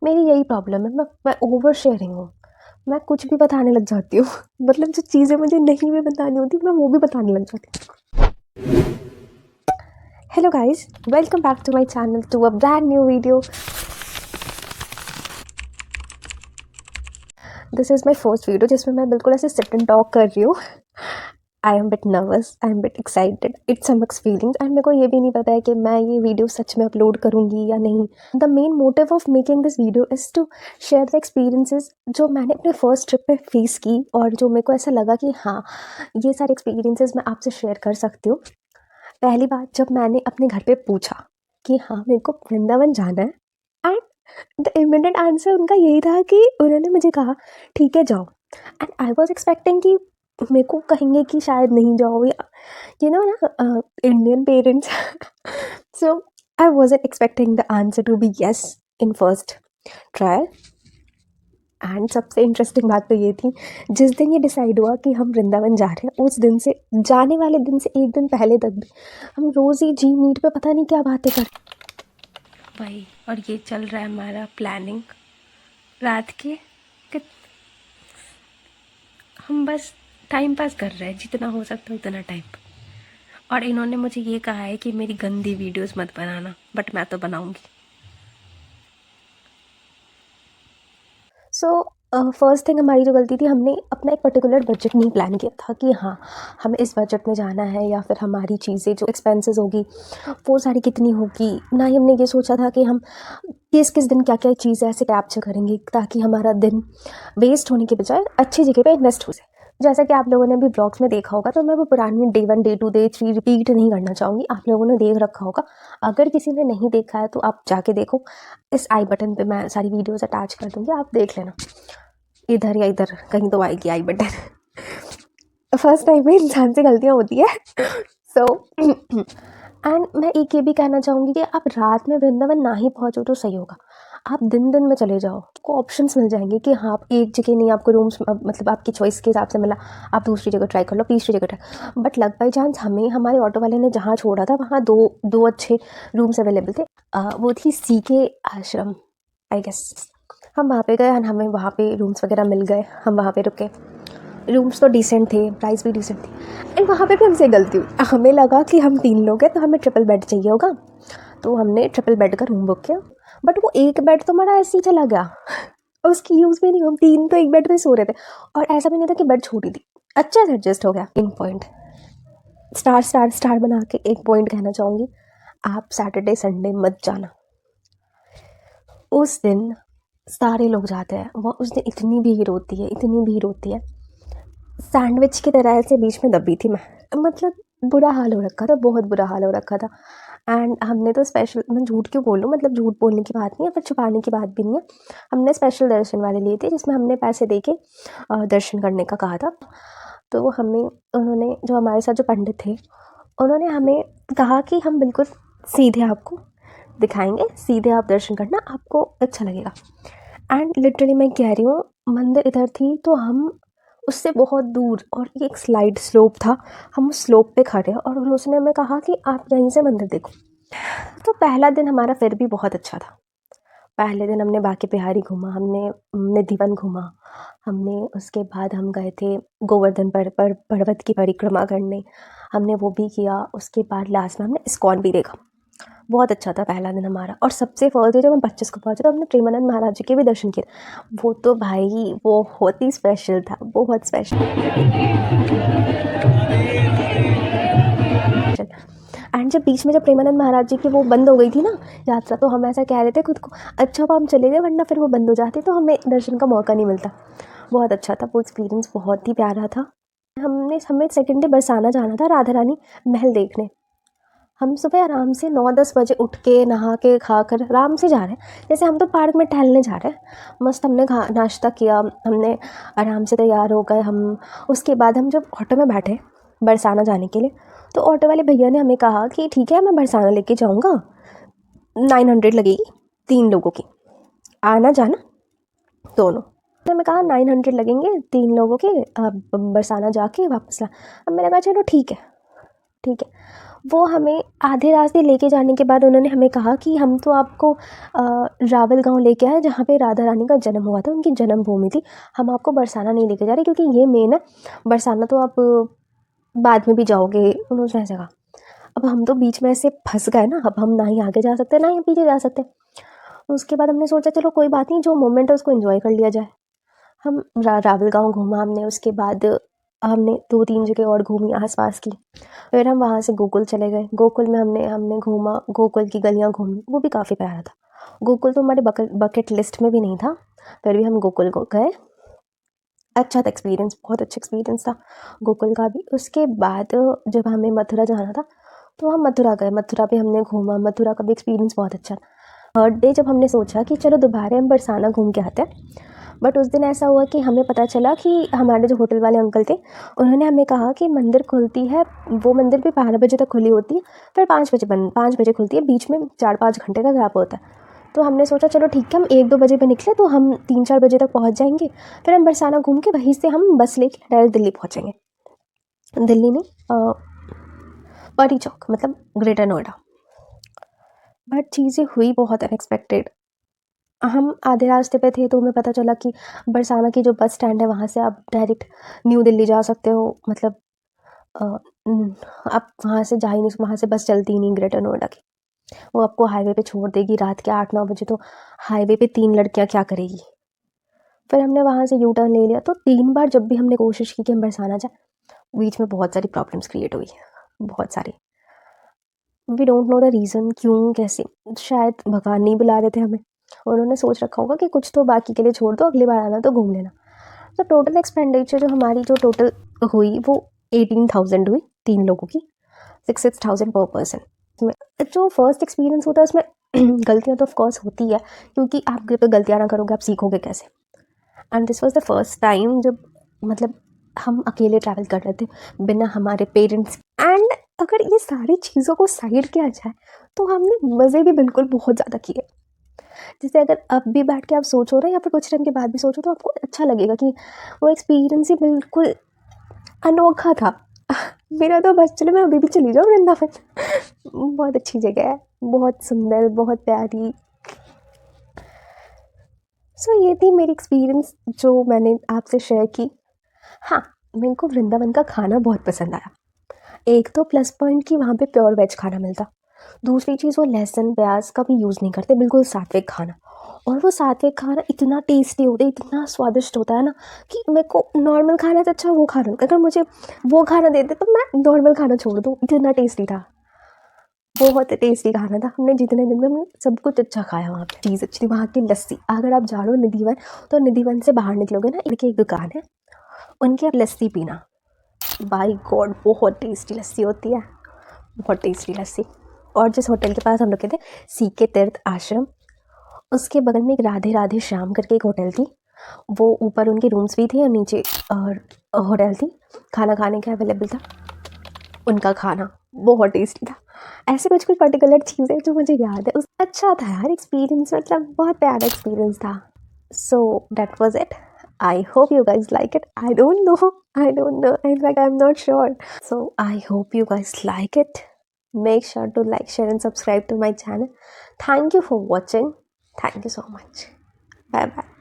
मेरी यही प्रॉब्लम है, मैं ओवर शेयरिंग हूँ। मैं कुछ भी बताने लग जाती हूँ मतलब जो चीज़ें मुझे नहीं भी बतानी होती मैं वो भी बताने लग जाती हूँ। Hello guys, welcome back to my channel to a brand new video. This is my first video जिसमें मैं बिल्कुल ऐसे सिट एंड टॉक कर रही हूँ। I am bit nervous, I am bit excited, it's some mix feelings and मेरे को ये भी नहीं पता है कि मैं ये वीडियो सच में अपलोड करूँगी या नहीं। The main motive of making this video is to share the experiences जो मैंने अपने फर्स्ट ट्रिप पे फेस की और जो मेरे को ऐसा लगा कि हाँ, ये सारे एक्सपीरियंसेस मैं आपसे शेयर कर सकती हूँ। पहली बात, जब मैंने अपने घर पे पूछा कि हाँ मेरे को वृंदावन जाना है, एंड द इमीडिएट आंसर उनका यही था कि उन्होंने मुझे कहा ठीक है जाओ। एंड आई वॉज एक्सपेक्टिंग कि मेरे को कहेंगे कि शायद नहीं जाओ या ना Indian parents. So I was expecting the answer to be yes in first trial. And सबसे इंटरेस्टिंग बात तो ये थी, जिस दिन ये डिसाइड हुआ कि हम वृंदावन जा रहे हैं उस दिन से, जाने वाले दिन से एक दिन पहले तक भी हम रोज़ ही जी मीट पे पता नहीं क्या बातें कर भाई। और ये चल रहा है हमारा प्लानिंग रात के कि हम बस टाइम पास कर रहे हैं जितना हो सकता है उतना टाइम। और इन्होंने मुझे ये कहा है कि मेरी गंदी वीडियोस मत बनाना, बट मैं तो बनाऊंगी। सो फर्स्ट थिंग हमारी जो गलती थी, हमने अपना एक पर्टिकुलर बजट नहीं प्लान किया था कि हाँ हमें इस बजट में जाना है, या फिर हमारी चीज़ें जो एक्सपेंसेस होगी वो सारी कितनी होगी। ना ही हमने ये सोचा था कि हम किस किस दिन क्या क्या चीज़ें ऐसे कैप्चर करेंगे ताकि हमारा दिन वेस्ट होने के बजाय अच्छी जगह पे इन्वेस्ट हो जाए। जैसा कि आप लोगों ने भी ब्लॉग्स में देखा होगा, तो मैं वो पुरानी डे 1 डे 2 डे 3 रिपीट नहीं करना चाहूँगी, आप लोगों ने देख रखा होगा। अगर किसी ने नहीं देखा है तो आप जाके देखो, इस आई बटन पे मैं सारी वीडियोस अटैच कर दूँगी, आप देख लेना। इधर या इधर कहीं तो आएगी आई बटन। फर्स्ट टाइम में इंसान से गलतियाँ होती है। सो एंड मैं एक ये भी कहना चाहूँगी कि आप रात में वृंदावन ना ही पहुँचो तो सही होगा, आप दिन दिन में चले जाओ, आपको ऑप्शंस मिल जाएंगे कि हाँ आप एक जगह नहीं, आपको रूम्स मतलब आपकी चॉइस के हिसाब से मिला, आप दूसरी जगह ट्राई कर लो, तीसरी जगह try. But luck by chance हमें हमारे ऑटो वाले ने जहाँ छोड़ा था वहाँ दो अच्छे रूम्स अवेलेबल थे। वो थी सी के आश्रम आई गेस। हम वहाँ पे गए और हमें वहाँ पे रूम्स वगैरह मिल गए, हम वहाँ पे रुके। रूम्स तो डिसेंट थे, प्राइस भी डिसेंट थी। एंड वहाँ पे भी हमसे गलती हुई, हमें लगा कि हम 3 लोग हैं तो हमें ट्रिपल बेड चाहिए होगा, तो हमने ट्रिपल बेड का रूम बुक किया। बट वो एक बेड तो हमारा ऐसे ही चला गया और उसकी यूज़ भी नहीं, हम 3 तो एक बेड पे सो रहे थे। और ऐसा भी नहीं था कि बेड छोटी थी, अच्छे से एडजस्ट हो गया। इन पॉइंट स्टार स्टार स्टार बना के एक पॉइंट कहना चाहूँगी, आप सैटरडे संडे मत जाना। उस दिन सारे लोग जाते हैं, वो उस दिन इतनी भीड़ होती है, इतनी भीड़ होती है, सैंडविच की तरह से बीच में दबी थी मैं, मतलब बुरा हाल हो रखा था, बहुत बुरा हाल हो रखा था। एंड हमने तो स्पेशल, मैं झूठ क्यों बोलूँ, मतलब झूठ बोलने की बात नहीं है पर छुपाने की बात भी नहीं है, हमने स्पेशल दर्शन वाले लिए थे जिसमें हमने पैसे दे के दर्शन करने का कहा था। तो हमें उन्होंने, जो हमारे साथ जो पंडित थे, उन्होंने हमें कहा कि हम बिल्कुल सीधे आपको दिखाएंगे, सीधे आप दर्शन करना, आपको अच्छा लगेगा। एंड लिटरली मैं कह रही हूँ, मंदिर इधर थी तो हम उससे बहुत दूर, और एक स्लाइड स्लोप था, हम उस स्लोप पे खड़े और उसने हमें कहा कि आप यहीं से मंदिर देखो। तो पहला दिन हमारा फिर भी बहुत अच्छा था। पहले दिन हमने बांके बिहारी घूमा, हमने निधिवन घूमा, हमने उसके बाद हम गए थे गोवर्धन पर्वत की परिक्रमा करने, हमने वो भी किया। उसके बाद लास्ट में हमने इस्कॉन भी देखा। बहुत अच्छा था पहला दिन हमारा। और सबसे फर्स्ट डे जब हम 25 को पहुँचे तो हमने प्रेमानंद महाराज जी के भी दर्शन किए। वो तो भाई वो बहुत ही स्पेशल था, बहुत स्पेशल। एंड जब बीच में जब प्रेमानंद महाराज जी की वो बंद हो गई थी ना यात्रा, तो हम ऐसा कह रहे थे खुद को, अच्छा वो हम चले गए, वरना फिर वो बंद हो जाती तो हमें दर्शन का मौका नहीं मिलता। बहुत अच्छा था वो एक्सपीरियंस, बहुत ही प्यारा था। हमें सेकेंड डे बरसाना जाना था, राधा रानी महल देखने। हम सुबह आराम से 9-10 बजे उठ के नहा के खा कर आराम से जा रहे हैं, जैसे हम तो पार्क में टहलने जा रहे हैं। मस्त हमने नाश्ता किया, हमने आराम से तैयार हो गए हम। उसके बाद हम जब ऑटो में बैठे बरसाना जाने के लिए, तो ऑटो वाले भैया ने हमें कहा कि ठीक है मैं बरसाना लेके जाऊँगा, 900 लगेगी 3 लोगों की, आना जाना दोनों। तो हमें कहा 900 लगेंगे 3 लोगों के, बरसाना जाके वापस ला। अब मैंने कहा चलो ठीक है ठीक है। वो हमें आधे रास्ते लेके जाने के बाद उन्होंने हमें कहा कि हम तो आपको रावल गाँव लेके आए जहाँ पे राधा रानी का जन्म हुआ था, उनकी जन्मभूमि थी। हम आपको बरसाना नहीं लेके जा रहे क्योंकि ये मेन है, बरसाना तो आप बाद में भी जाओगे, उन्होंने ऐसा कहा। अब हम तो बीच में ऐसे फंस गए ना, अब हम ना ही आगे जा सकते ना ही पीछे जा सकते। उसके बाद हमने सोचा चलो कोई बात नहीं, जो मोमेंट है उसको एंजॉय कर लिया जाए। हम रावल गाँव घूमा हमने, उसके बाद हमने 2-3 जगह और घूमी आसपास की। फिर हम वहाँ से गोकुल चले गए। गोकुल में हमने घूमा, गोकुल की गलियाँ घूमी, वो भी काफ़ी प्यारा था। गोकुल तो हमारे बकेट लिस्ट में भी नहीं था, फिर भी हम गोकुल को गए। अच्छा था एक्सपीरियंस, बहुत अच्छा एक्सपीरियंस था गोकुल का भी। उसके बाद जब हमें मथुरा जाना था तो हम मथुरा गए, मथुरा पे हमने घूमा, मथुरा का भी एक्सपीरियंस बहुत अच्छा था। थर्ड डे जब हमने सोचा कि चलो दोबारा हम बरसाना घूम के आते हैं, बट उस दिन ऐसा हुआ कि हमें पता चला कि हमारे जो होटल वाले अंकल थे उन्होंने हमें कहा कि मंदिर खुलती है, वो मंदिर भी 12 बजे तक खुली होती है, फिर 5 बजे खुलती है, बीच में 4-5 घंटे का गैप होता है। तो हमने सोचा चलो ठीक है, हम 1-2 बजे पे निकले तो हम 3-4 बजे तक पहुंच जाएंगे, फिर हम बरसाना घूम के वहीं से हम बस लेके डायरेक्ट दिल्ली पहुंचेंगे। दिल्ली नहीं, परी चौक, मतलब ग्रेटर नोएडा। बट चीज़ें हुई बहुत अनएक्सपेक्टेड। हम आधे रास्ते पे थे तो हमें पता चला कि बरसाना की जो बस स्टैंड है वहाँ से आप डायरेक्ट न्यू दिल्ली जा सकते हो, मतलब आप वहाँ से जा ही नहीं, वहाँ से बस चलती ही नहीं ग्रेटर नोएडा की। वो आपको हाईवे पे छोड़ देगी रात के 8-9 बजे, तो हाईवे पे 3 लड़कियाँ क्या करेगी। फिर हमने वहाँ से यू टर्न ले लिया। तो 3 बार जब भी हमने कोशिश की कि हम बरसाना जाए, बीच में बहुत सारी प्रॉब्लम्स क्रिएट हुई, बहुत सारी। We don't know the reason, क्यों कैसे, शायद भगवान नहीं बुला रहे थे हमें, उन्होंने सोच रखा होगा कि कुछ तो बाकी के लिए छोड़ दो, अगली बार आना तो घूम लेना। तो टोटल एक्सपेंडिचर जो हमारी जो टोटल हुई वो 18,000 हुई, 3 लोगों की, 6,000 पर पर्सन। जो फर्स्ट एक्सपीरियंस होता है उसमें गलतियाँ तो ऑफकोर्स होती है, क्योंकि आप जब तक गलतियाँ ना करोगे आप सीखोगे कैसे। And this was the first time जब मतलब हम अकेले ट्रैवल कर रहे थे बिना हमारे पेरेंट्स। एंड अगर ये सारी चीज़ों को साइड किया जाए तो हमने मज़े भी बिल्कुल बहुत ज़्यादा किए। जैसे अगर अब भी बैठ के आप सोचो ना या फिर कुछ टाइम के बाद भी सोचो तो आपको अच्छा लगेगा कि वो एक्सपीरियंस ही बिल्कुल अनोखा था। मेरा तो बस चलो मैं अभी भी चली जाऊँ वृंदावन। बहुत अच्छी जगह है, बहुत सुंदर, बहुत प्यारी। सो ये थी मेरी एक्सपीरियंस जो मैंने आपसे शेयर की। हाँ, मेरे को वृंदावन का खाना बहुत पसंद आया। एक तो प्लस पॉइंट कि वहाँ पे प्योर वेज खाना मिलता। दूसरी चीज़, वो लहसुन प्याज का भी यूज़ नहीं करते, बिल्कुल सात्विक खाना। और वो सात्विक खाना इतना टेस्टी होता है, इतना स्वादिष्ट होता है ना कि मेरे को नॉर्मल खाना से अच्छा वो खाना, अगर मुझे वो खाना दे दे तो मैं नॉर्मल खाना छोड़ दूँ, इतना टेस्टी था। बहुत टेस्टी खाना था। हमने जितने दिन में हमने सब कुछ अच्छा खाया वहाँ पे। चीज़ अच्छी थी, वहाँ की लस्सी, अगर आप जा रहे हो निधिवन तो निधिवन से बाहर निकलोगे ना, इनकी एक दुकान है, उनकी आप लस्सी पीना, बाय गॉड बहुत टेस्टी लस्सी होती है, बहुत टेस्टी लस्सी। और जिस होटल के पास हम लोग थे, सीके तीर्थ आश्रम, उसके बगल में एक राधे राधे श्याम करके एक होटल थी। वो ऊपर उनके रूम्स भी थे और नीचे और होटल थी, खाना खाने का अवेलेबल था। उनका खाना बहुत टेस्टी था। ऐसे कुछ कुछ पर्टिकुलर चीज़ें जो मुझे याद है, उस अच्छा था यार एक्सपीरियंस, मतलब बहुत प्यारा एक्सपीरियंस था। So that was it. I hope you guys like it. I don't know. In fact, I'm not sure. So I hope you guys like it. Make sure to like, share, and subscribe to my channel. Thank you for watching. Thank you so much. Bye bye.